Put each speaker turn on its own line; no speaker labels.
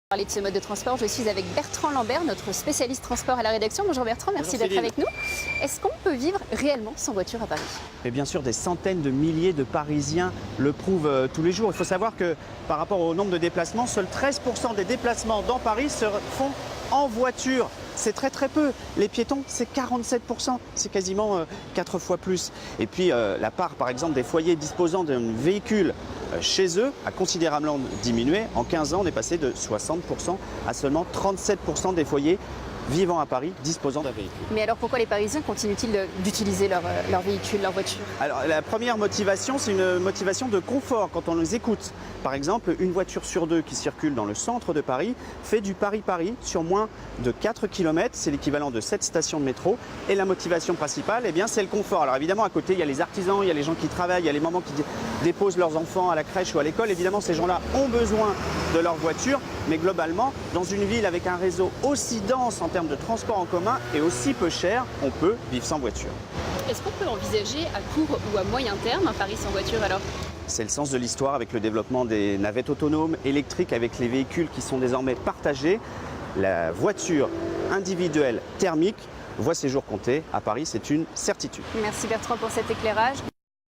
Parler de ce mode de transport, je suis avec Bertrand Lambert, notre spécialiste transport à la rédaction. Bonjour Bertrand, merci d'être avec nous. Est-ce qu'on peut vivre réellement sans voiture à Paris?
Et bien sûr, des centaines de milliers de Parisiens le prouvent tous les jours. Il faut savoir que par rapport au nombre de déplacements, seuls 13% des déplacements dans Paris se font en voiture. C'est très peu. Les piétons, c'est 47%. C'est quasiment 4 fois plus. Et puis la part, par exemple, des foyers disposant d'un véhicule chez eux a considérablement diminué. En 15 ans, on est passé de 60% à seulement 37% des foyers vivant à Paris disposant d'un véhicule.
Mais alors pourquoi les Parisiens continuent-ils d'utiliser leur véhicule, leur voiture?
Alors la première motivation, c'est une motivation de confort quand on les écoute. Par exemple, une voiture sur deux qui circule dans le centre de Paris fait du Paris-Paris sur moins de 4 km. C'est l'équivalent de 7 stations de métro. Et la motivation principale, eh bien, c'est le confort. Alors évidemment, à côté, il y a les artisans, il y a les gens qui travaillent, il y a les mamans qui déposent leurs enfants à la crèche ou à l'école. Évidemment, ces gens-là ont besoin de leur voiture. Mais globalement, dans une ville avec un réseau aussi dense en termes de transport en commun et aussi peu cher, on peut vivre sans voiture.
Est-ce qu'on peut envisager à court ou à moyen terme un Paris sans voiture alors?
C'est le sens de l'histoire avec le développement des navettes autonomes, électriques, avec les véhicules qui sont désormais partagés. La voiture individuelle thermique voit ses jours compter. À Paris, c'est une certitude.
Merci Bertrand pour cet éclairage.